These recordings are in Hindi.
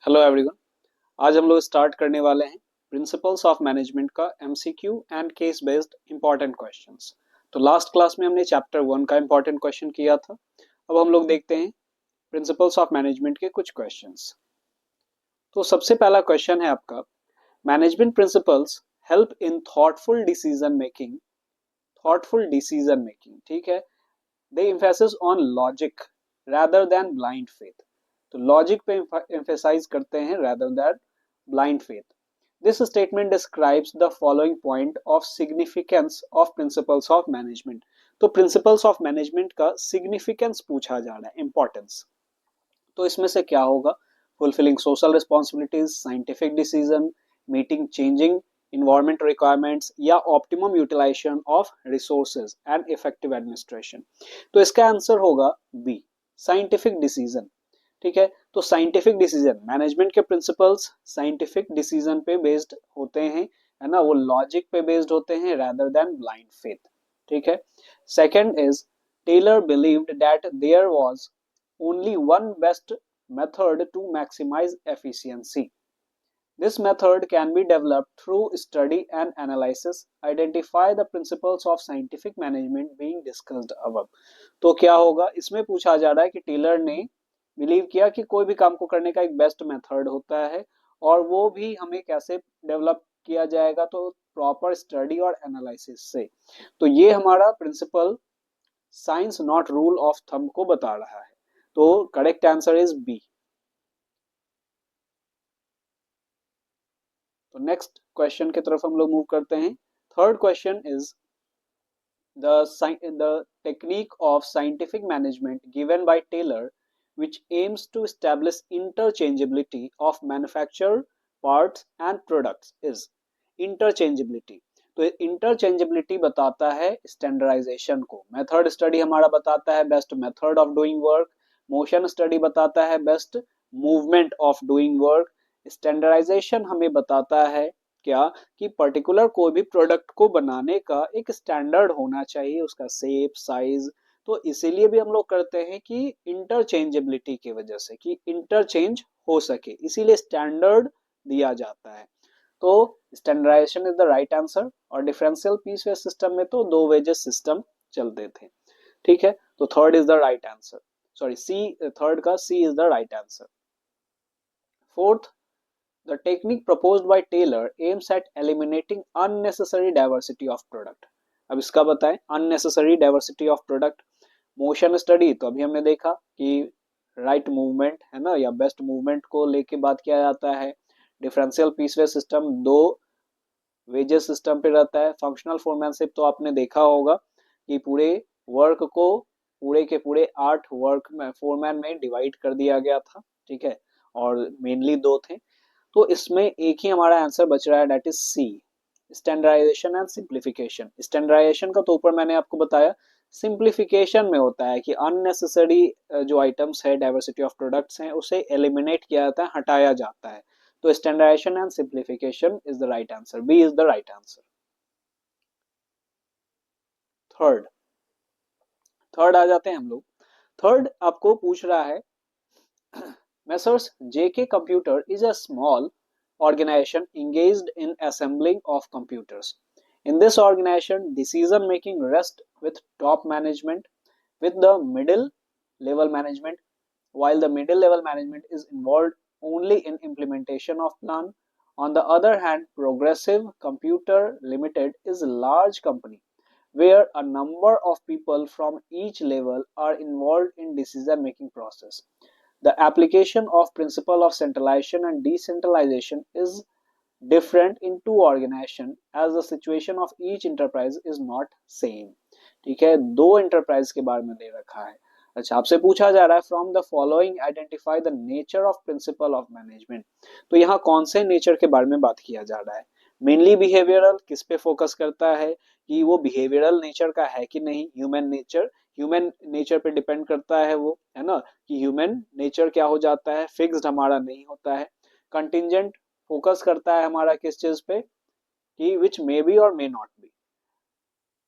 Hello everyone. आज हम लोग स्टार्ट करने वाले हैं प्रिंसिपल्स ऑफ मैनेजमेंट का MCQ and case based important questions. तो लास्ट क्लास में हमने चैप्टर 1 का इंपॉर्टेंट क्वेश्चन किया था। अब हम लोग देखते हैं प्रिंसिपल्स ऑफ मैनेजमेंट के कुछ क्वेश्चंस। तो सबसे पहला क्वेश्चन है आपका, management principles help in thoughtful decision making, ठीक है। They emphasis on logic rather than blind faith। तो लॉजिक पे एम्फेसाइज करते हैं rather than blind faith। This statement describes the following point of significance of principles of management. तो प्रिंसिपल्स ऑफ मैनेजमेंट का सिग्निफिकेंस पूछा जा रहा है, इंपॉर्टेंस। तो इसमें से क्या होगा? Fulfilling social responsibilities, scientific decision, meeting changing environment requirements, या optimum utilisation of resources and effective administration. तो इसका आंसर होगा बी, साइंटिफिक डिसीजन। ठीक है, तो साइंटिफिक डिसीजन, मैनेजमेंट के प्रिंसिपल्स साइंटिफिक डिसीजन पे बेस्ड होते हैं, है ना, वो लॉजिक पे बेस्ड होते हैं rather than blind faith। ठीक है। Second is, Taylor believed that there was only one best method to maximize efficiency. This method can be developed through study and analysis. Identify the principles of scientific management being discussed above. तो क्या होगा? इसमें पूछा जा रहा है कि टेलर ने बिलीव किया कि कोई भी काम को करने का एक बेस्ट मेथड होता है, और वो भी हमें कैसे डेवलप किया जाएगा? तो प्रॉपर स्टडी और एनालिसिस से। तो ये हमारा principle science not rule of thumb को बता रहा है। तो करेक्ट आंसर इज बी। तो नेक्स्ट क्वेश्चन की तरफ हम लोग मूव करते हैं। Third question is the technique of scientific management given by Taylor, which aims to establish interchangeability of manufactured parts and products, is interchangeability। तो इंटरचेंजेबिलिटी बताता है स्टैंडर्डाइजेशन को। मेथड स्टडी हमारा बताता है best method of doing work. Motion study बताता है best movement of doing work. Standardisation हमें बताता है क्या? कि पर्टिकुलर कोई भी प्रोडक्ट को बनाने का एक स्टैंडर्ड होना चाहिए, उसका शेप, साइज। तो इसीलिए भी हम लोग करते हैं कि इंटरचेंजेबिलिटी की वजह से, कि इंटरचेंज हो सके, इसीलिए स्टैंडर्ड दिया जाता है। तो standardisation is the right answer. और डिफरेंशियल पीस वेज सिस्टम में तो दो वेजेस सिस्टम चलते थे। ठीक है, तो third is the right answer, sorry C, third का C is the right answer. Fourth, the technique proposed by Taylor aims at eliminating unnecessary diversity of product। अब इसका बताएं, unnecessary diversity of product। Motion study तो अभी हमने देखा कि राइट मूवमेंट, है ना, या बेस्ट मूवमेंट को लेके बात किया जाता है। डिफरेंशियल पीसवेज सिस्टम दो वेजेस सिस्टम पे रहता है। फंक्शनल फोरमैनशिप तो आपने देखा होगा कि पूरे वर्क को पूरे के पूरे 8 वर्क में फोरमैन में डिवाइड कर दिया गया था। ठीक है, और मेनली दो थे। तो इसमें एक ही हमारा आंसर बच रहा है, that is C, standardisation and simplification. Standardisation का तो ऊपर मैंने आपको बताया, सिंप्लीफिकेशन में होता है कि अननेसेसरी जो आइटम्स है, डाइवर्सिटी ऑफ प्रोडक्ट्स हैं, उसे एलिमिनेट किया जाता है, हटाया जाता है। तो standardisation and simplification is the right answer, B is the right answer. Third third आ जाते हैं हम लोग। थर्ड आपको पूछ रहा है, Messrs. JK Computer is a small organization engaged in assembling of computers. In this organization, decision making rests with top management, with the middle level management, while the middle level management is involved only in implementation of plan. On the other hand, Progressive Computer Limited is a large company where a number of people from each level are involved in decision making process. The application of principle of centralization and decentralization is different in two organizations as the situation of each enterprise is not same। ठीक है, दो enterprise के बारे में दे रखा है। अच्छा, आपसे पूछा जा रहा है from the following identify the nature of principal of management. तो यहाँ कौन से नेचर के बारे में बात किया जा रहा है? मेनली बिहेवियरल, किस पे फोकस करता है कि वो बिहेवियरल नेचर का है कि नहीं? ह्यूमन नेचर पे डिपेंड करता है वो, है ना, कि ह्यूमन नेचर क्या हो जाता है, फिक्स्ड हमारा नहीं होता है। कंटिंजेंट फोकस करता है हमारा किस चीज पे, कि विच मे बी और may not be.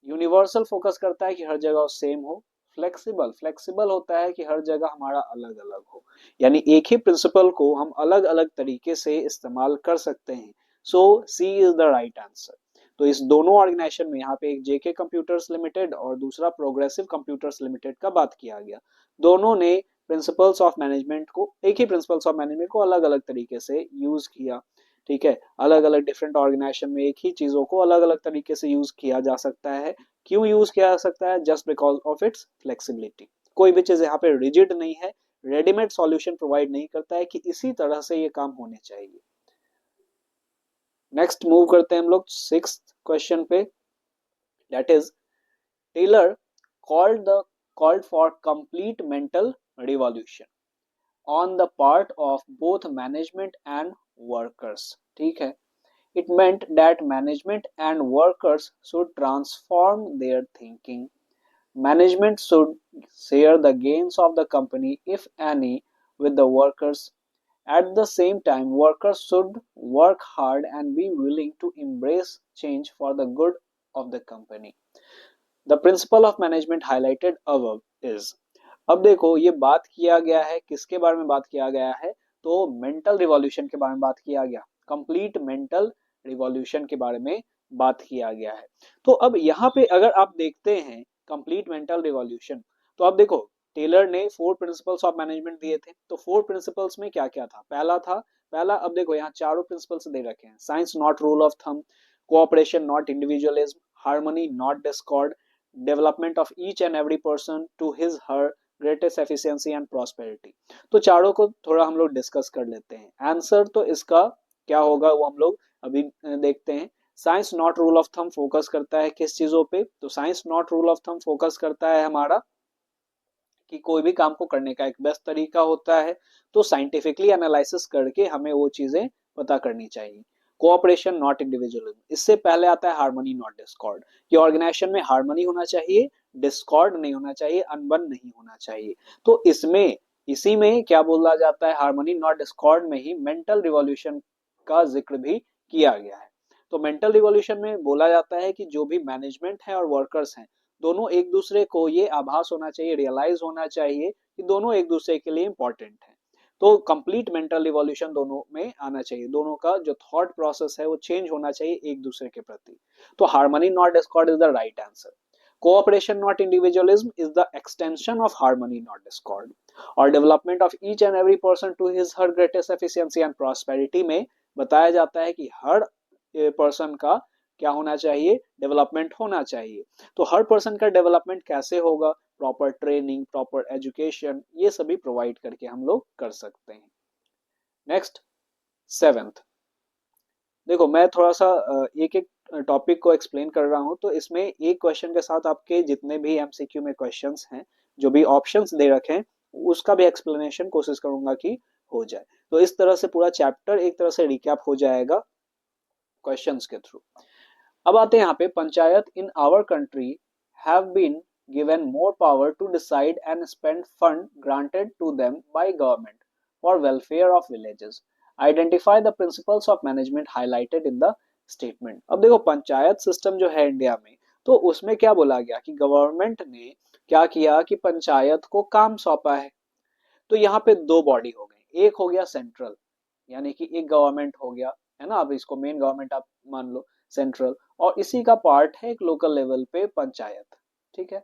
Universal focus करता है कि हर जगह सेम हो। फ्लेक्सिबल, फ्लेक्सिबल होता है कि हर जगह हमारा अलग अलग हो, यानी एक ही प्रिंसिपल को हम अलग अलग तरीके से इस्तेमाल कर सकते हैं। सो सी इज द राइट आंसर। तो इस दोनों ऑर्गेनाइजेशन में यहाँ पे एक जेके कंप्यूटर्स लिमिटेड और दूसरा प्रोग्रेसिव कंप्यूटर्स लिमिटेड का बात किया गया। दोनों ने प्रिंसिपल्स ऑफ मैनेजमेंट को, एक ही प्रिंसिपल्स ऑफ मैनेजमेंट को अलग अलग तरीके से यूज किया। ठीक है, अलग अलग डिफरेंट ऑर्गेनाइजेशन में एक ही चीजों को अलग अलग तरीके से यूज किया जा सकता है। क्यों यूज किया जा सकता है? Just because of its flexibility. कोई भी चीज यहाँ पे रिजिड नहीं है, रेडीमेड सॉल्यूशन प्रोवाइड नहीं करता है कि इसी तरह से ये काम होने चाहिए। नेक्स्ट मूव करते हैं हम लोग सिक्स्थ क्वेश्चन पे, that is Taylor called for complete mental revolution on the part of both management and workers। ठीक है, it meant that management and workers should transform their thinking. Management should share the gains of the company, if any, with the workers. At the same time, workers should work hard and be willing to embrace change for the good of the company. The principle of management highlighted above is, अब देखो ये बात किया गया है, किसके बारे में बात किया गया है? तो मेंटल रिवॉल्यूशन के बारे में बात किया गया, कंप्लीट मेंटल रिवॉल्यूशन के बारे में बात किया गया है। तो अब यहाँ पे अगर आप देखते हैं कंप्लीट मेंटल रिवॉल्यूशन, तो आप देखो टेलर ने 4 प्रिंसिपल्स ऑफ मैनेजमेंट दिए थे। तो 4 प्रिंसिपल्स में क्या क्या था? पहला अब देखो यहाँ चारों प्रिंसिपल्स दे रखे हैं, science not rule of thumb, cooperation not individualism, harmony not discord, development of each and every person to his her greatest efficiency and prosperity. तो चारों को थोड़ा हम लोग डिस्कस कर लेते हैं। आंसर तो इसका क्या होगा वो हम लोग अभी देखते हैं। Science not rule of thumb focus करता है किस चीजों पे? तो science not rule of thumb focus करता है हमारा कि कोई भी काम को करने का एक बेस्ट तरीका होता है, तो साइंटिफिकली एनालिसिस करके हमें वो चीजें पता करनी चाहिए। कोऑपरेशन नॉट इंडिविजुअलिज्म, इससे पहले आता है हार्मनी नॉट डिस्कॉर्ड, कि ऑर्गेनाइजेशन में हार्मनी होना चाहिए, डिस्कॉर्ड नहीं होना चाहिए, अनबन नहीं होना चाहिए। तो इसमें इसी में क्या बोला जाता है? हार्मनी नॉट डिस्कॉर्ड में ही मेंटल रिवॉल्यूशन का जिक्र भी किया गया है। तो मेंटल रिवॉल्यूशन में बोला जाता है कि जो भी मैनेजमेंट है और वर्कर्स हैं, दोनों एक दूसरे को ये आभास होना चाहिए, रियलाइज होना चाहिए कि दोनों एक दूसरे के लिए इंपॉर्टेंट है। तो कंप्लीट मेंटल रिवॉल्यूशन दोनों में आना चाहिए, दोनों का जो थॉट प्रोसेस है वो चेंज होना चाहिए एक दूसरे के प्रति। तो harmony not discord is the right answer. Cooperation not individualism is the extension of harmony not discord. और development of each and every person to his her greatest efficiency and prosperity में बताया जाता है कि हर पर्सन का क्या होना चाहिए? डेवलपमेंट होना चाहिए। तो हर पर्सन का डेवलपमेंट कैसे होगा? प्रॉपर ट्रेनिंग, प्रॉपर एजुकेशन, ये सभी प्रोवाइड करके हम लोग कर सकते हैं। नेक्स्ट सेवेंथ, देखो मैं थोड़ा सा एक एक टॉपिक को एक्सप्लेन कर रहा हूं, तो इसमें एक क्वेश्चन के साथ आपके जितने भी एमसीक्यू में क्वेश्चंस हैं, जो भी ऑप्शंस दे रखे हैं, उसका भी एक्सप्लेनेशन कोशिश करूंगा कि हो जाए। तो इस तरह से पूरा चैप्टर एक तरह से रिकैप हो जाएगा क्वेश्चंस के थ्रू। अब आते हैं यहाँ पे, panchayat in our country have been given more power to decide and spend fund granted to them by government for welfare of villages. Identify the principles of management highlighted in the statement. अब देखो पंचायत सिस्टम जो है इंडिया में, तो उसमें क्या बोला गया कि गवर्नमेंट ने क्या किया कि पंचायत को काम सौंपा है। तो यहाँ पे दो बॉडी हो गई, एक हो गया सेंट्रल, यानी कि एक गवर्नमेंट हो गया, है ना, अब इसको मेन गवर्नमेंट आप मान लो, सेंट्रल, और इसी का पार्ट है एक लोकल लेवल पे पंचायत। ठीक है,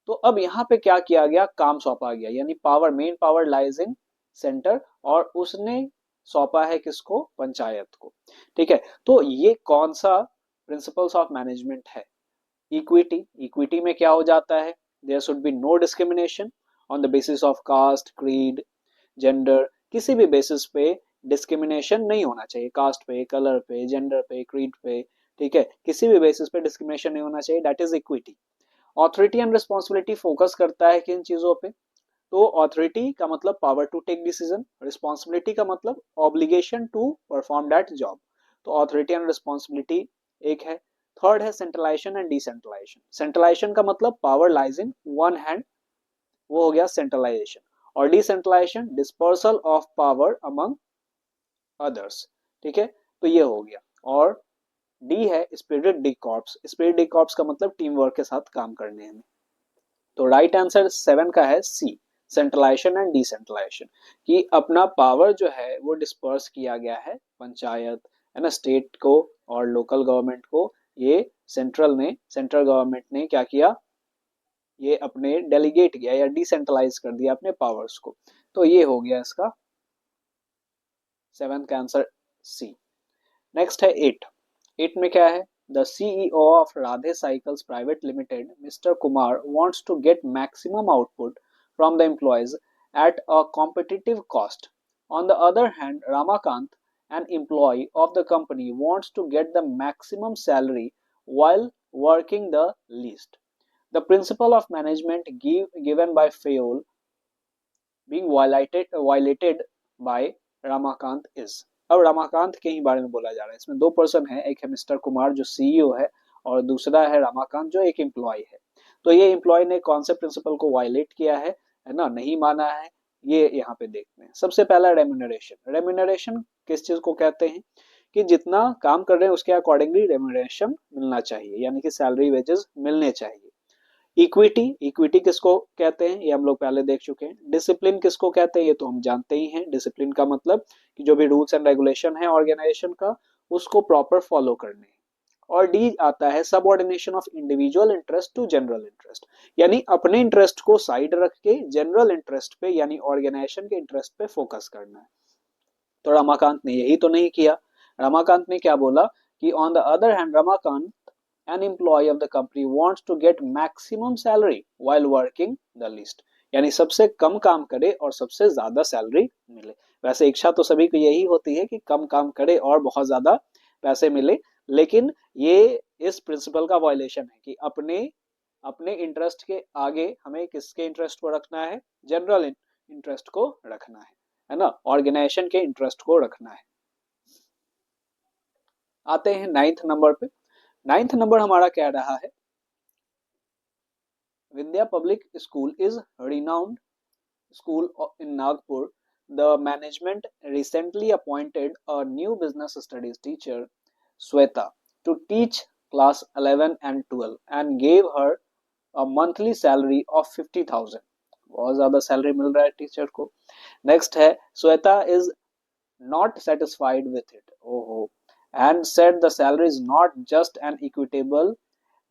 तो अब यहाँ पे क्या किया गया? काम सौंपा गया, यानी पावर, मेन पावर लाइज इन सेंटर, और उसने सौंपा है किसको? पंचायत को। ठीक है, तो ये कौन सा प्रिंसिपल्स ऑफ मैनेजमेंट है? इक्विटी। इक्विटी में क्या हो जाता है? There should be no discrimination on the basis of caste, creed, gender, किसी भी बेसिस पे डिस्क्रिमिनेशन नहीं होना चाहिए, कास्ट पे, कलर पे, जेंडर पे, क्रीड पे। ठीक है, किसी भी बेसिस पे डिस्क्रिमिनेशन नहीं होना चाहिए, that is equity. Authority and responsibility focus करता है किन चीजों पे? तो ऑथोरिटी का मतलब power to take decision, responsibility का मतलब obligation to perform that job. तो ऑथोरिटी एंड रिस्पॉन्सिबिलिटी एक है। थर्ड है सेंट्रलाइजेशन एंड डिसेंट्रलाइजेशन। सेंट्रलाइजेशन का मतलब power lies in one hand, वो हो गया सेंट्रलाइजेशन, और decentralisation dispersal of power among others. ठीक है, तो ये हो गया। और डी है spirit de corps. Spirit de corps का मतलब टीम वर्क के साथ काम करने में। तो राइट आंसर 7 का है सी, सेंट्रलाइजेशन एंड डिसेंट्रलाइजेशन, कि अपना पावर जो है वो डिस्पर्स किया गया है पंचायत है ना, स्टेट को और लोकल गवर्नमेंट को, ये सेंट्रल गवर्नमेंट ने क्या किया, ये अपने डेलीगेट किया या डिसेंट्रलाइज कर दिया अपने पावर्स को। तो ये हो गया इसका 7 का आंसर सी। नेक्स्ट है 8। 8 में क्या है, the CEO of Radhe cycles private limited mister Kumar wants to get maximum output from the employees at a competitive cost. On the other hand, Ramakant, an employee of the company, wants to get the maximum salary while working the least. The principle of management given by Fayol being violated by Ramakant is. अब रामाकांत के ही बारे में बोला जा रहा है, इसमें दो पर्सन है, एक है मिस्टर कुमार जो सीईओ है और दूसरा है रामाकांत जो एक एम्प्लॉय है। तो ये एम्प्लॉय ने कौन से प्रिंसिपल को वायलेट किया है ना, नहीं माना है, ये यहाँ पे देखते हैं। सबसे पहला रेम्यूनरेशन। रेम्यूनरेशन किस चीज को कहते हैं, कि जितना काम कर रहे हैं उसके अकॉर्डिंगली रेम्यूनरेशन मिलना चाहिए, यानी कि सैलरी वेजेस मिलने चाहिए। इक्विटी, इक्विटी किसको कहते हैं ये हम लोग पहले देख चुके हैं। डिसिप्लिन किसको कहते हैं ये तो हम जानते ही हैं। डिसिप्लिन का मतलब कि जो भी रूल्स एंड रेगुलेशन है ऑर्गेनाइजेशन का उसको प्रॉपर फॉलो करने। और डी आता है subordination of individual interest to general interest, यानी अपने इंटरेस्ट को साइड रख के जनरल इंटरेस्ट पे यानी ऑर्गेनाइजेशन के इंटरेस्ट पे फोकस करना है। तो रमाकांत ने यही तो नहीं किया। रमाकांत ने क्या बोला कि on the other hand Ramakant an employee of the company wants to get maximum salary while working the least, यानी सबसे कम काम करे और सबसे ज्यादा सैलरी मिले। वैसे इच्छा तो सभी को यही होती है कि कम काम करे और बहुत ज्यादा पैसे मिले, लेकिन ये इस प्रिंसिपल का वायलेशन है कि अपने अपने इंटरेस्ट के आगे हमें किसके इंटरेस्ट को रखना है, जनरल इंटरेस्ट को रखना है ना, ऑर्गेनाइजेशन के इंटरेस्ट को रखना है। आते हैं 9th नंबर पे। 9th नंबर हमारा क्या रहा है, Vidya Public School is renowned school in Nagpur. The management recently appointed a new business studies teacher, Sweta, to teach class 11 and 12 and gave her a monthly salary of 50,000. बहुत ज्यादा सैलरी मिल रहा है टीचर को। नेक्स्ट है Shweta is not satisfied with it, and said the salary is not just an equitable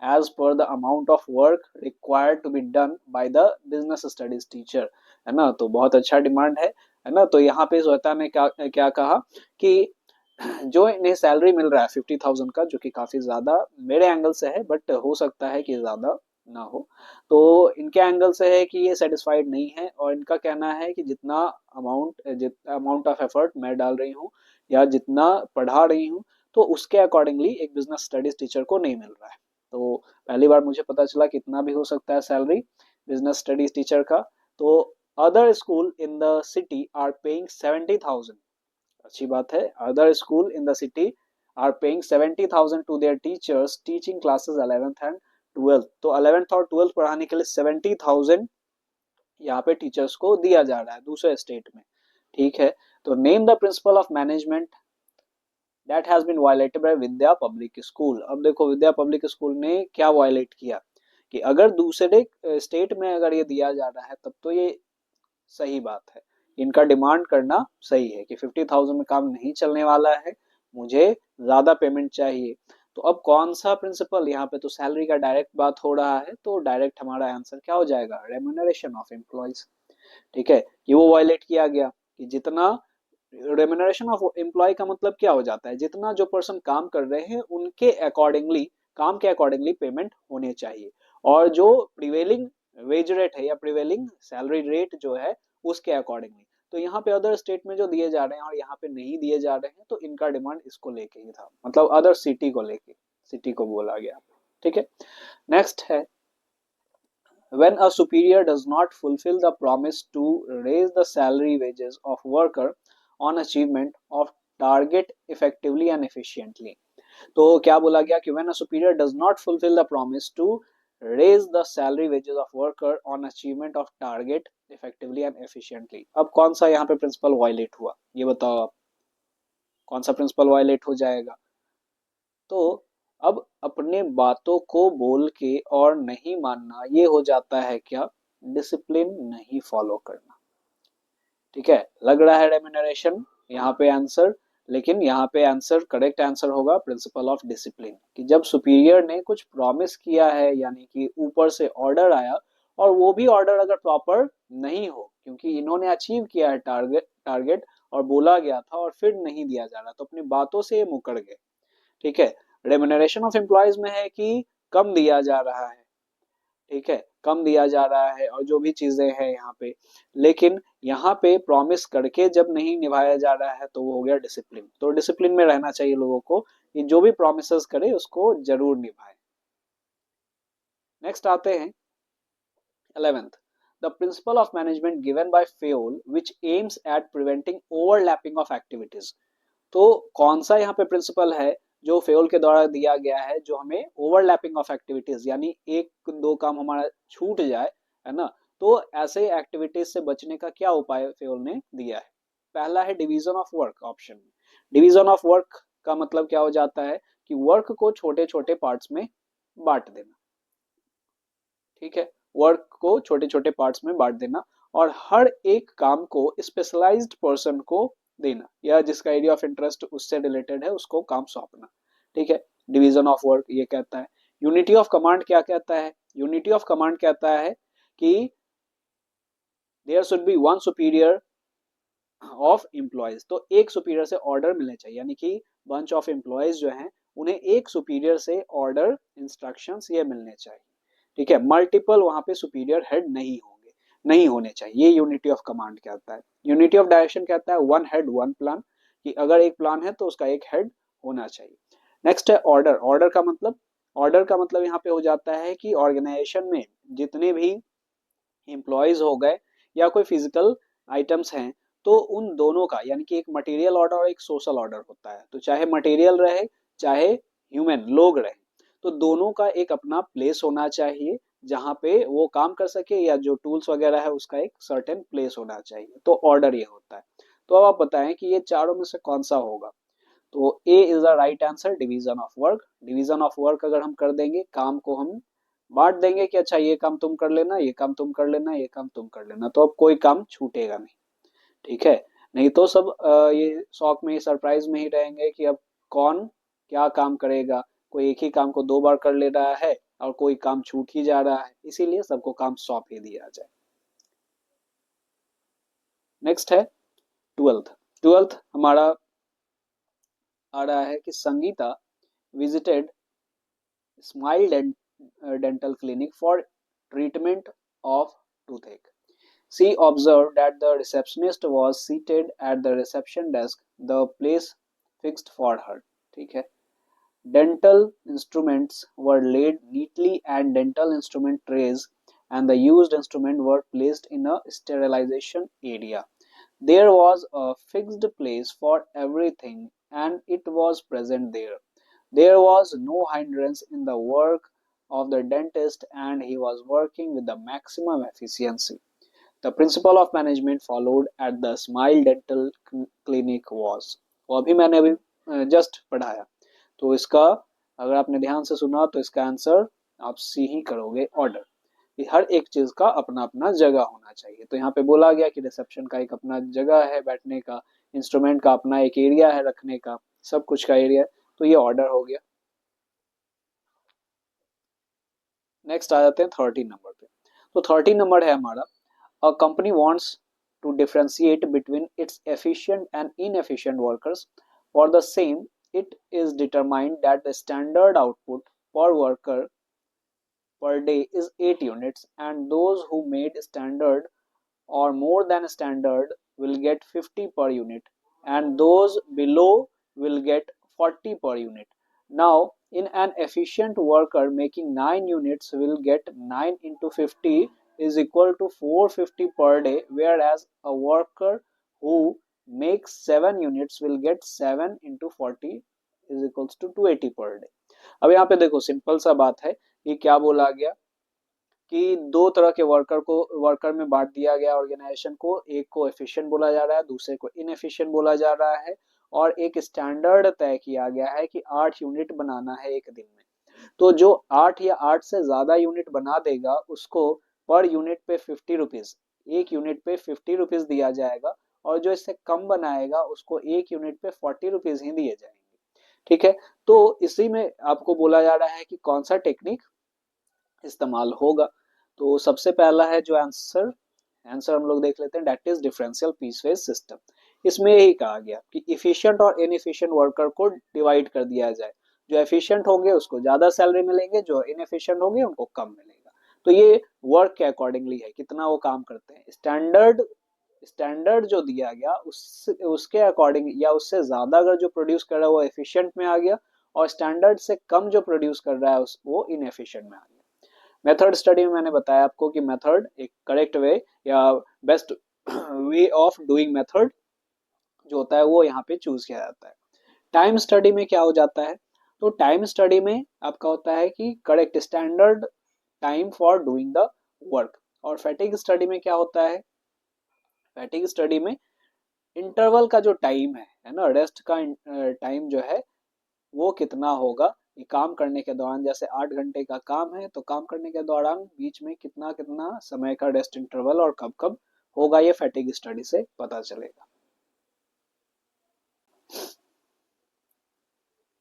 as per the amount of work required to be done by the business studies teacher, है ना। तो बहुत अच्छा डिमांड है ना। तो यहाँ पे श्वेता ने क्या क्या कहा कि जो इन्हें सैलरी मिल रहा है 50,000 का, जो कि काफी ज्यादा मेरे एंगल से है, बट हो सकता है कि ज्यादा ना हो, तो इनके एंगल से है कि ये सेटिस्फाइड नहीं है और इनका कहना है कि जितना अमाउंट ऑफ एफर्ट मैं डाल रही हूँ या जितना पढ़ा रही हूँ तो उसके अकॉर्डिंगली एक बिजनेस स्टडीज टीचर को नहीं मिल रहा है। तो पहली बार मुझे पता चला कितना भी हो सकता है सैलरी बिजनेस स्टडीज टीचर का। तो other school in the city are paying 70,000, अच्छी बात है, other school in the city are paying 70,000 to their teachers teaching classes 11th and 12th। तो 11th और 12th पढ़ाने के लिए 70,000 यहाँ पे टीचर्स को दिया जा रहा है दूसरे स्टेट में, ठीक है। तो name the principle of management that has been violated by Vidya public school. अब देखो विद्या पब्लिक स्कूल ने क्या वायलेट किया कि अगर दूसरे स्टेट में अगर ये दिया जा रहा है तब तो ये सही बात है, इनका डिमांड करना सही है कि 50,000 में काम नहीं चलने वाला है, मुझे ज्यादा पेमेंट चाहिए। तो अब कौन सा प्रिंसिपल, यहाँ पे तो सैलरी का डायरेक्ट बात हो रहा है, तो डायरेक्ट हमारा आंसर क्या हो जाएगा, रेम्यूनरेशन ऑफ एम्प्लॉयज, ठीक है। कि वो वायलेट किया गया कि जितना रेम्यूनरेशन ऑफ एम्प्लॉय का मतलब क्या हो जाता है, जितना जो पर्सन काम कर रहे हैं उनके अकॉर्डिंगली, काम के अकॉर्डिंगली पेमेंट होने चाहिए, और जो प्रिवेलिंग वेज रेट है या प्रिवेलिंग सैलरी रेट जो है उसके अकॉर्डिंगली। तो यहाँ पे अदर स्टेट में जो दिए जा रहे हैं और यहाँ पे नहीं दिए जा रहे हैं, तो इनका डिमांड इसको लेके ही था, मतलब अदर सिटी को लेके, सिटी को बोला गया, ठीक है। नेक्स्ट है when a superior does not fulfill the promise to raise the salary wages of worker on achievement of target effectively and efficiently। तो क्या बोला गया कि when a superior does not fulfill the promise to raise the salary wages of worker on achievement of target effectively and efficiently। अब कौन सा यहाँ पे प्रिंसिपल वायलेट हुआ, ये बताओ आप, कौन सा प्रिंसिपल वायलेट हो जाएगा। तो अब अपने बातों को बोल के और नहीं मानना, ये हो जाता है क्या, डिसिप्लिन नहीं फॉलो करना। ठीक है, लग रहा है रेम्यूनरेशन यहाँ पे आंसर, लेकिन यहाँ पे आंसर, करेक्ट आंसर होगा प्रिंसिपल ऑफ डिसिप्लिन, कि जब सुपीरियर ने कुछ प्रॉमिस किया है, यानी कि ऊपर से ऑर्डर आया, और वो भी ऑर्डर अगर प्रॉपर नहीं हो, क्योंकि इन्होंने अचीव किया है टारगेट और बोला गया था, और फिर नहीं दिया जा रहा, तो अपनी बातों से ये मुकर गए। ठीक है, रेम्यूनरेशन ऑफ एम्प्लॉयज में है कि कम दिया जा रहा है, ठीक है, कम दिया जा रहा है और जो भी चीजें हैं यहाँ पे, लेकिन यहाँ पे प्रॉमिस करके जब नहीं निभाया जा रहा है तो वो हो गया डिसिप्लिन। तो डिसिप्लिन में रहना चाहिए लोगों को, कि जो भी प्रॉमिसेस करे उसको जरूर निभाए। नेक्स्ट आते हैं 11th, the principle of management given by FAOL which aims at preventing overlapping of activities। तो कौन सा यहाँ पे प्रिंसिपल है जो फेल के द्वारा दिया गया है, जो हमें ओवरलैपिंग ऑफ एक्टिविटीज, यानी एक दो काम हमारा छूट जाए, है ना, तो ऐसे एक्टिविटीज से बचने का क्या उपाय फेल ने दिया है। पहला है डिवीजन ऑफ वर्क ऑप्शन में। डिवीजन ऑफ वर्क का मतलब क्या हो जाता है, कि वर्क को छोटे छोटे पार्ट्स में बांट देना। ठीक है, वर्क को छोटे छोटे पार्ट्स में बांट देना, और हर एक काम को स्पेशलाइज्ड पर्सन को देना, या जिसका एरिया ऑफ इंटरेस्ट उससे रिलेटेड है उसको काम सौंपना। ठीक है, डिवीजन ऑफ वर्क ये कहता है। यूनिटी ऑफ कमांड क्या कहता है, यूनिटी ऑफ कमांड कहता है कि there should be one superior of employees, तो एक सुपीरियर से ऑर्डर मिलने चाहिए, यानी कि बंच ऑफ एम्प्लॉयज जो हैं उन्हें एक सुपीरियर से ऑर्डर इंस्ट्रक्शंस ये मिलने चाहिए। ठीक है, मल्टीपल वहां पे सुपीरियर हेड नहीं होंगे, नहीं होने चाहिए, ये यूनिटी ऑफ कमांड कहता है। यूनिटी ऑफ डायरेक्शन कहता है वन हेड वन प्लान, कि अगर एक प्लान है तो उसका एक हेड होना चाहिए। नेक्स्ट है ऑर्डर। ऑर्डर का मतलब यहाँ पे हो जाता है कि ऑर्गेनाइजेशन में जितने भी एम्प्लॉयज हो गए या कोई फिजिकल आइटम्स हैं, तो उन दोनों का, यानी कि एक मटेरियल ऑर्डर और एक सोशल ऑर्डर होता है, तो चाहे मटेरियल रहे चाहे ह्यूमन लोग रहे, तो दोनों का एक अपना प्लेस होना चाहिए जहां पे वो काम कर सके, या जो टूल्स वगैरह है उसका एक सर्टेन प्लेस होना चाहिए, तो ऑर्डर ये होता है। तो अब आप बताएं कि ये चारों में से कौन सा होगा। तो A is the right answer, division of work. Division of work अगर हम कर देंगे, काम को हम बांट देंगे कि अच्छा ये काम तुम कर लेना, ये काम तुम कर लेना, ये काम तुम कर लेना, तो अब कोई काम छूटेगा नहीं। ठीक है, नहीं तो सब ये शौक में ही, सरप्राइज में ही रहेंगे कि अब कौन क्या काम करेगा, कोई एक ही काम को दो बार कर ले रहा है और कोई काम छूट ही जा रहा है, इसीलिए सबको काम सौंप ही दिया जाए। नेक्स्ट है ट्वेल्थ। ट्वेल्थ हमारा आ रहा है कि Sangeeta visited smile dental clinic for treatment of toothache. She observed that the receptionist was seated at the reception desk, the place fixed for her. ठीक है, dental instruments were laid neatly and dental instrument trays and the used instrument were placed in a sterilization area. There was a fixed place for everything and it was present there. There was no hindrance in the work of the dentist and he was working with the maximum efficiency. The principle of management followed at the Smile Dental Clinic was, वो अभी मैंने अभी जस्ट पढ़ाया, तो इसका अगर आपने ध्यान से सुना तो इसका आंसर आप सी ही करोगे, ऑर्डर। हर एक चीज का अपना अपना जगह होना चाहिए, तो यहाँ पे बोला गया कि रिसेप्शन का एक अपना जगह है बैठने का, इंस्ट्रूमेंट का अपना एक एरिया है रखने का, सब कुछ का एरिया, तो ये ऑर्डर हो गया। नेक्स्ट आ जाते हैं 13 नंबर पे। तो 13 नंबर है हमारा, a company wants to differentiate between its efficient and inefficient workers for the same, it is determined that the standard output per worker per day is 8 units and those who made standard or more than standard will get 50 per unit and those below will get 40 per unit. Now, in an efficient worker making 9 units will get 9 into 50 is equal to 450 per day, whereas a worker who makes 7 units will get 7 into 40 is equals to 280 per day. अब यहाँ पे देखो सिंपल सा बात है, ये क्या बोला गया कि दो तरह के वर्कर में बांट दिया गया ऑर्गेनाइजेशन को, एक को एफिशिएंट बोला जा रहा है, दूसरे को इनएफिशिएंट बोला जा रहा है, और एक स्टैंडर्ड तय किया गया है कि 8 यूनिट बनाना है एक दिन में। तो जो 8 या 8 से ज्यादा यूनिट बना देगा उसको पर यूनिट पे 50 रुपीज, एक यूनिट पे 50 रुपीज दिया जाएगा, और जो इससे कम बनाएगा उसको एक यूनिट पे 40 रुपीज ही दिए जाएंगे। ठीक है, तो इसी में आपको बोला जा रहा है कि कौन सा टेक्निक इस्तेमाल होगा। तो सबसे पहला है जो आंसर आंसर हम लोग देख लेते हैं, that is differential piecewise system. इसमें यही कहा गया कि इफिशिएंट और इनएफिशिएंट वर्कर को डिवाइड कर दिया जाए, जो एफिशिएंट होंगे उसको ज्यादा सैलरी मिलेंगे, जो इनएफिशिएंट होंगे उनको कम मिलेगा। तो ये वर्क के अकॉर्डिंगली है, कितना वो काम करते हैं। स्टैंडर्ड स्टैंडर्ड जो दिया गया उसके अकॉर्डिंग या उससे ज्यादा अगर जो प्रोड्यूस कर रहा है वो एफिशिएंट में आ गया, और स्टैंडर्ड से कम जो प्रोड्यूस कर रहा है वो इनएफिशिएंट में आ गया। मेथड स्टडी में मैंने बताया आपको कि मेथड एक करेक्ट वे या best way of doing method जो होता है वो यहाँ पे चूज किया जाता है। टाइम स्टडी में क्या हो जाता है, तो टाइम स्टडी में आपका होता है कि correct standard time for doing the work. और फैटिग स्टडी में क्या होता है, फैटिग स्टडी में इंटरवल का जो टाइम है ना, रेस्ट का टाइम जो है वो कितना होगा, ये काम करने के दौरान, जैसे 8 घंटे का काम है तो काम करने के दौरान बीच में कितना कितना समय का रेस्ट इंटरवल और कब कब होगा, ये फैटिग स्टडी से पता चलेगा।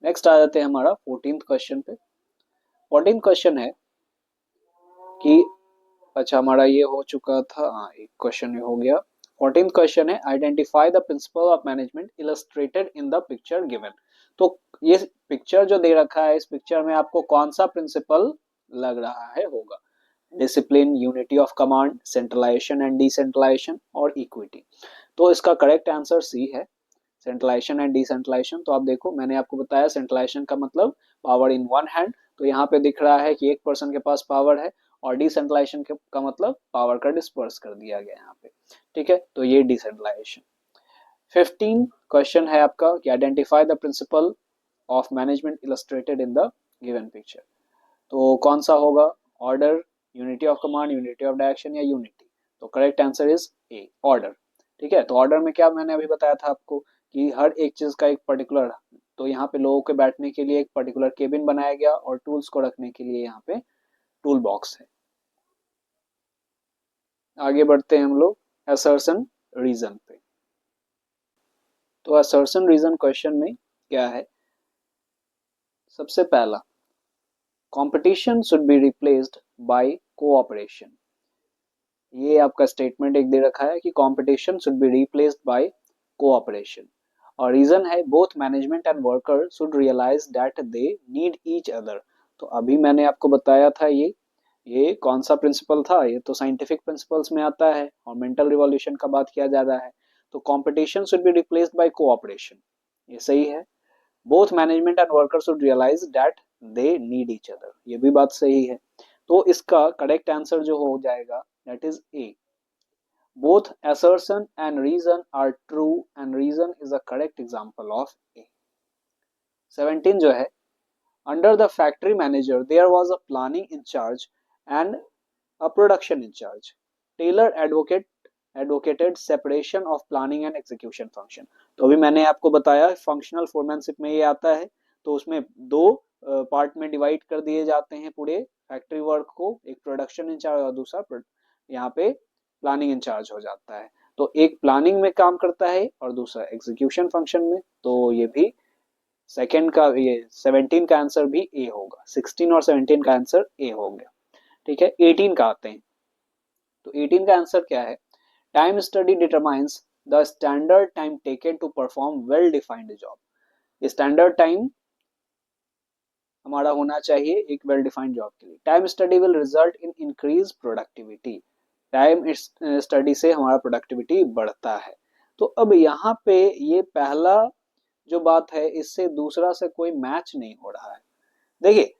नेक्स्ट आ जाते हैं हमारा 14th क्वेश्चन पे। 14th क्वेश्चन है कि अच्छा हमारा ये हो चुका था, हाँ एक क्वेश्चन ये हो गया। 14th क्वेश्चन है identify the principle of management illustrated in the picture given. तो ये पिक्चर जो दे रखा है, इस पिक्चर में आपको कौन सा प्रिंसिपल लग रहा है होगा। Discipline, unity of command, centralisation and decentralisation और इक्विटी। तो इसका करेक्ट आंसर सी है, सेंट्रलाइजेशन एंड डिसेंट्रलाइजेशन। तो आप देखो मैंने आपको बताया सेंट्रलाइजेशन का मतलब पावर इन वन हैंड, तो यहाँ पे दिख रहा है कि एक पर्सन के पास पावर है, और डिसेंट्रलाइजेशन का मतलब पावर का डिस्पर्स कर दिया गया यहाँ पे। ठीक है, तो ये डिसेंट्रलाइजेशन। 15 क्वेश्चन है आपका कि identify the principle of management illustrated in the given picture. तो कौन सा होगा, order, unity of command, unity of direction या यूनिटी। तो correct answer is a, order. ठीक है, तो ऑर्डर में क्या मैंने अभी बताया था आपको कि हर एक चीज का एक पर्टिकुलर, तो यहाँ पे लोगों के बैठने के लिए एक पर्टिकुलर केबिन बनाया गया और टूल्स को रखने के लिए यहाँ पे टूल बॉक्स है। आगे बढ़ते हैं हम लोग असर्शन रीजन पे। तो असर्शन रीजन क्वेश्चन में क्या है, सबसे पहला competition should be replaced by cooperation. ये आपका स्टेटमेंट एक दे रखा है कि competition should be replaced by cooperation, और रीजन है both management and worker should realise that they need each other. तो अभी मैंने आपको बताया था ये कौन सा प्रिंसिपल था, ये तो साइंटिफिक प्रिंसिपल्स में आता है और मेंटल रिवॉल्यूशन का बात किया जा रहा है। तो competition should be replaced by cooperation, ये सही है। Both management and worker should realise that they need each other, ये भी बात सही है। तो इसका करेक्ट आंसर जो हो जाएगा that is a. Both assertion and reason are true and reason is a correct example of A. 17 जो है, under the factory manager there was a planning in charge and a production in charge. Taylor advocated separation of planning and execution function. तो अभी मैंने आपको बताया फंक्शनल फोरमैनशिप में ये आता है, तो उसमें दो पार्ट में डिवाइड कर दिए जाते हैं पूरे फैक्ट्री वर्क को, एक प्रोडक्शन इंचार्ज और दूसरा यहाँ पे प्लानिंग इंचार्ज हो जाता है। तो एक प्लानिंग में काम करता है और दूसरा एग्जीक्यूशन फंक्शन में। तो ये भी सेकेंड का, ये 17 का आंसर भी ए होगा, 16 और 17 का आंसर ए हो गया। ठीक है, 18 का आते हैं। तो 18 का आंसर क्या है, time study determines the standard time taken to perform well defined job. Standard time हमारा होना चाहिए एक वेल डिफाइंड जॉब के लिए। Time study will result in increase productivity, time study से हमारा प्रोडक्टिविटी बढ़ता है। तो अब यहाँ पे ये पहला जो बात है इससे दूसरा से कोई मैच नहीं हो रहा है। देखिए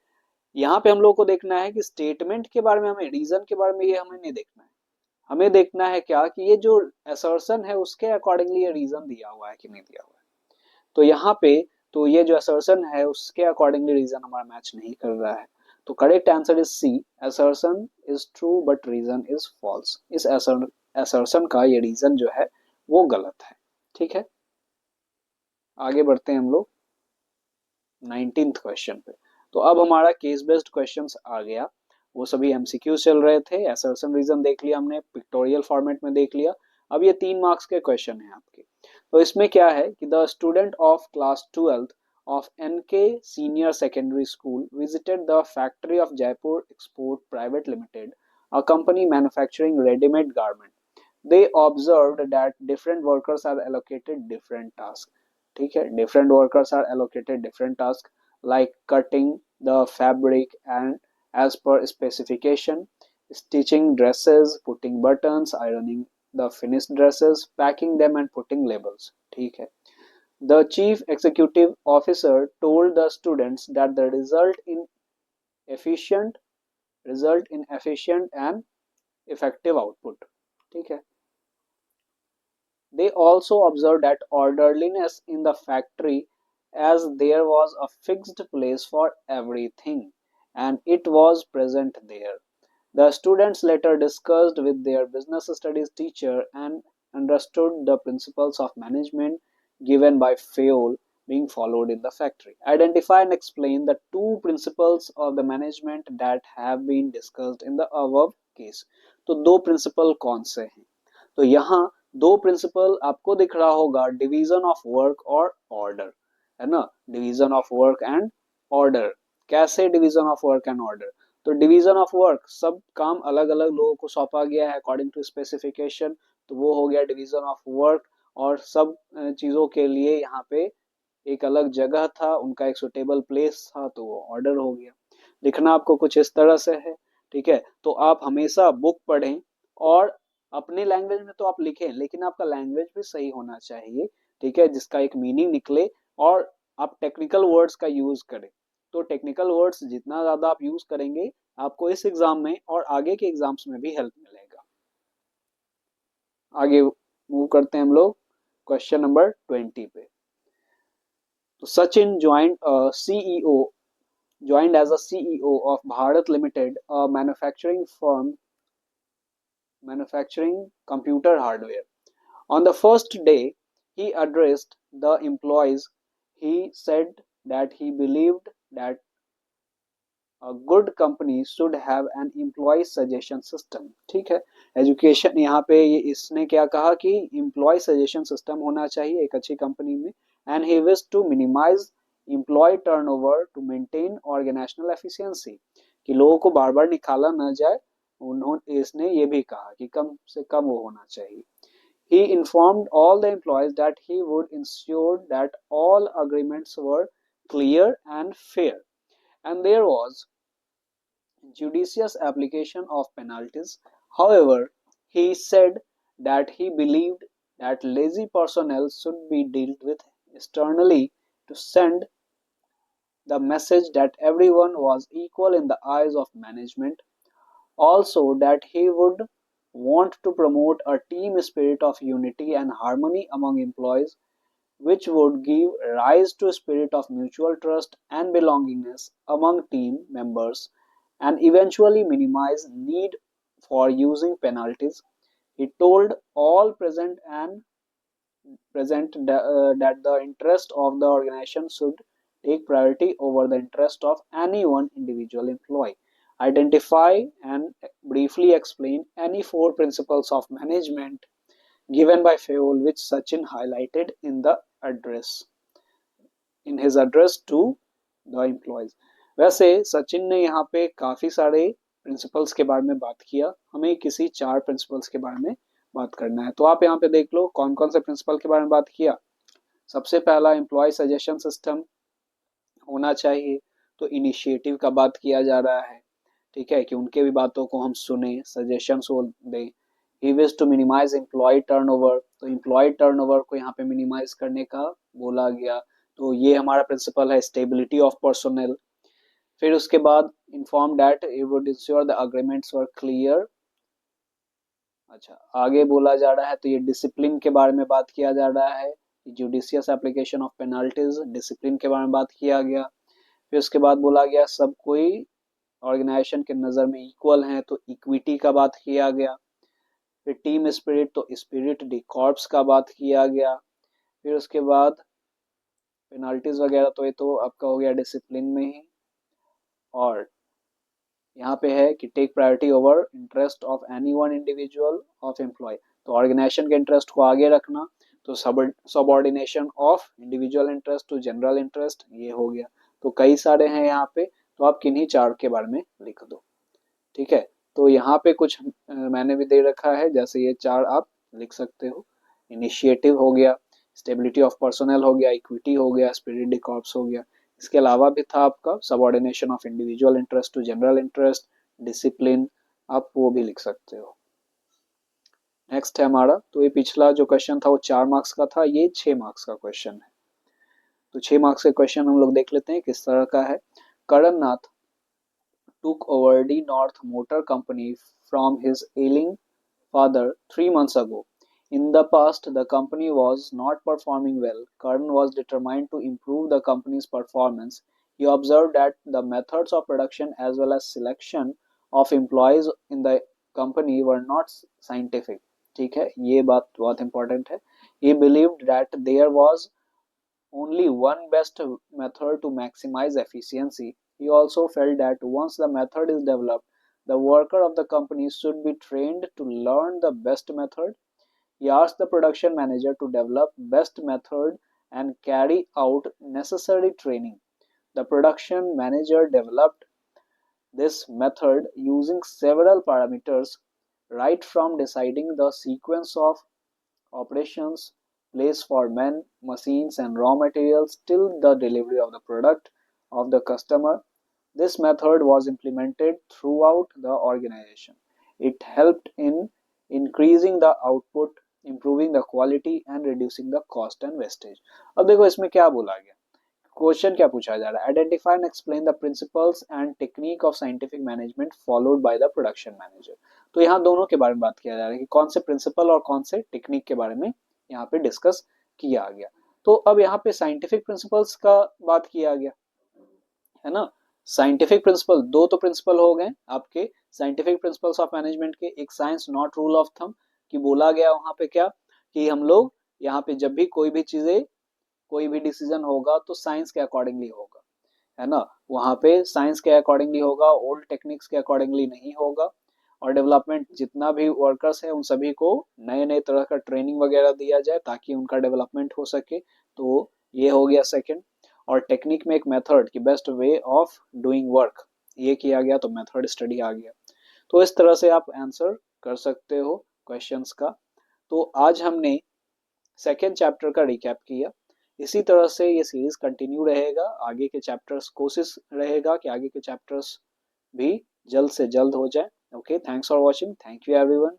यहाँ पे हम लोग को देखना है कि स्टेटमेंट के बारे में, हमें रीजन के बारे में ये हमें नहीं देखना है। हमें देखना है क्या कि ये जो असर्शन है उसके अकॉर्डिंगली ये रीजन दिया हुआ है कि नहीं दिया हुआ है। तो यहाँ पे तो ये जो असर्शन है उसके अकॉर्डिंगली रीजन हमारा मैच नहीं कर रहा है। तो correct answer is C, assertion is true but reason is false. इस असर्शन का ये रीजन जो है वो गलत है। ठीक है, आगे बढ़ते हैं हम लोग 19th क्वेश्चन पे। तो अब हमारा केस बेस्ड क्वेश्चंस आ गया। वो सभी एमसीक्यू चल रहे थे, असर्शन रीजन देख लिया हमने, पिक्टोरियल फॉर्मेट में देख लिया। अब ये 3 मार्क्स के क्वेश्चन हैं आपके। तो इसमें क्या है कि the student of class 12th of NK Senior Secondary School visited the factory of Jaipur Export Private Limited, a company manufacturing ready-made garment. They observed that different workers are allocated different tasks. ठीक है, different workers are allocated different tasks like cutting the fabric and as per specification, stitching dresses, putting buttons, ironing the finished dresses, packing them and putting labels. ठीक है, the chief executive officer told the students that the efficient result in efficient and effective output. ठीक है, they also observed that orderliness in the factory, as there was a fixed place for everything and it was present there. The students later discussed with their business studies teacher and understood the principles of management given by Fayol being followed in the factory. Identify and explain the two principles of the management that have been discussed in the above case. तो दो प्रिंसिपल कौन से हैं? तो यहाँ दो प्रिंसिपल आपको दिख रहा होगा, डिवीजन ऑफ वर्क और ऑर्डर, है ना, division of work and order. कैसे division of work and order? तो डिवीजन ऑफ वर्क, सब काम अलग अलग लोगों को सौंपा गया है अकॉर्डिंग टू स्पेसिफिकेशन, तो वो हो गया डिवीजन ऑफ वर्क। और सब चीजों के लिए यहाँ पे एक अलग जगह था, उनका एक सुटेबल प्लेस था, तो वो ऑर्डर हो गया। लिखना आपको कुछ इस तरह से है। ठीक है, तो आप हमेशा बुक पढ़ें और अपने लैंग्वेज में तो आप लिखें, लेकिन आपका लैंग्वेज भी सही होना चाहिए। ठीक है, जिसका एक मीनिंग निकले, और आप टेक्निकल वर्ड्स का यूज करें। तो टेक्निकल वर्ड्स जितना ज्यादा आप यूज करेंगे, आपको इस एग्जाम में और आगे के एग्जाम्स में भी हेल्प मिलेगा। आगे मूव करते हैं हम लोग क्वेश्चन नंबर 20 पे। तो Sachin joined as a CEO of Bharat Limited, a manufacturing firm manufacturing computer hardware. On the first day, he addressed the employees. He said that he believed that a good company should have an employee suggestion system. ठीक है, एजुकेशन यहाँ पे ये इसने क्या कहा कि employee suggestion system होना चाहिए एक अच्छी कंपनी में, and he wished to minimize employee turnover to maintain organizational efficiency, कि लोगों को बार बार निकाला ना जाए। उन्होंने इसने ये भी कहा कि कम से कम वो होना चाहिए। He informed all the employees that he would ensure that all agreements were clear and fair, and there was judicious application of penalties. However, he said that he believed that lazy personnel should be dealt with externally to send the message that everyone was equal in the eyes of management. Also, that he would want to promote a team spirit of unity and harmony among employees, which would give rise to a spirit of mutual trust and belongingness among team members and eventually minimize need for using penalties. He told all present that the interest of the organization should take priority over the interest of any one individual employee. Identify and briefly explain any four principles of management given by Fayol, which Sachin highlighted in his address to the employees. वैसे सचिन ने यहाँ पे काफी सारे प्रिंसिपल्स के बारे में बात किया, हमें किसी 4 प्रिंसिपल्स के बारे में बात करना है। तो आप यहाँ पे देख लो कौन कौन से प्रिंसिपल के बारे में बात किया। सबसे पहला एम्प्लॉय सजेशन सिस्टम होना चाहिए, तो इनिशिएटिव का बात किया जा रहा है। ठीक है, कि उनके भी बातों को हम सुने, सजेशंस वो दें। He wish to minimize employ turnover, तो एम्प्लॉय टर्नओवर को यहाँ पे मिनिमाइज करने का बोला गया। तो ये हमारा प्रिंसिपल है स्टेबिलिटी ऑफ पर्सोनल। फिर उसके बाद inform that it would ensure the agreements were clear. अच्छा, आगे बोला जा रहा है तो ये डिसिप्लिन के बारे में बात किया जा रहा है, judicious application of penalties, discipline के बारे में बात किया गया। फिर उसके बाद बोला गया सब कोई ऑर्गेनाइजेशन के नज़र में इक्वल हैं, तो इक्विटी का बात किया गया। फिर टीम स्पिरिट, तो स्पिरिट डी कॉर्प्स का बात किया गया। फिर उसके बाद पेनाल्टीज वगैरह तो ये तो आपका हो गया डिसिप्लिन में ही। और यहाँ पे है कि take priority over interest of any one individual of employee, तो ऑर्गेनाइजेशन के इंटरेस्ट को आगे रखना, तो subordination of individual interest to general interest, ये हो गया। तो कई सारे हैं यहाँ पे, तो आप किन्हीं चार के बारे में लिख दो। ठीक है, तो यहाँ पे कुछ मैंने भी दे रखा है, जैसे ये चार आप लिख सकते हो। इनिशिएटिव हो गया, स्टेबिलिटी ऑफ पर्सोनल हो गया, इक्विटी हो गया, स्पिरिट डी कॉर्प्स हो गया। इसके अलावा भी था आपका subordination of individual interest to general interest, discipline, आप वो भी लिख सकते हो। नेक्स्ट है हमारा, तो ये पिछला जो क्वेश्चन था वो 4 मार्क्स का था, ये 6 मार्क्स का क्वेश्चन है। तो 6 मार्क्स के क्वेश्चन हम लोग देख लेते हैं किस तरह का है। करणनाथ took over the North Motor Company from his ailing father 3 months ago. In the past, the company was not performing well. Karan was determined to improve the company's performance. He observed that the methods of production as well as selection of employees in the company were not scientific. ठीक है, ये बात बहुत important है. He believed that there was only one best method to maximize efficiency. He also felt that once the method is developed, the worker of the company should be trained to learn the best method. He asked the production manager to develop best method and carry out necessary training. The production manager developed this method using several parameters, right from deciding the sequence of operations, place for men, machines, and raw materials till the delivery of the product of the customer. This method was implemented throughout the organization. It helped in increasing the output, improving the quality, and reducing the cost and wastage. अब देखो इसमें क्या बोला गया, क्वेश्चन क्या पूछा जा रहा है, identify and explain the principles and technique of scientific management followed by the production manager. तो यहाँ दोनों के बारे में बात किया जा रहा है कि कौन से प्रिंसिपल और कौन से टेक्निक के बारे में यहाँ पे डिस्कस किया गया। तो अब यहाँ पे साइंटिफिक प्रिंसिपल्स का बात किया गया है ना। साइंटिफिक प्रिंसिपल, दो तो प्रिंसिपल हो गए आपके साइंटिफिक प्रिंसिपल्स ऑफ मैनेजमेंट के, एक science not rule of thumb, कि बोला गया वहां पे क्या कि हम लोग यहाँ पे जब भी कोई भी चीजें कोई भी डिसीजन होगा तो साइंस के अकॉर्डिंगली होगा, है ना। वहां पे साइंस के अकॉर्डिंगली होगा, ओल्ड टेक्निक्स के अकॉर्डिंगली नहीं होगा। और डेवलपमेंट जितना भी वर्कर्स है उन सभी को नए नए तरह का ट्रेनिंग वगैरह दिया जाए ताकि उनका डेवलपमेंट हो सके। तो ये हो गया सेकंड। और टेक्निक में एक मेथड की best way of doing work, ये किया गया, तो मेथड स्टडी आ गया। तो इस तरह से आप आंसर कर सकते हो क्वेश्चंस का। तो आज हमने सेकेंड चैप्टर का रिकैप किया। इसी तरह से ये सीरीज कंटिन्यू रहेगा, आगे के चैप्टर्स, कोशिश रहेगा कि आगे के चैप्टर्स भी जल्द से जल्द हो जाए। Okay, thanks for watching, thank you everyone.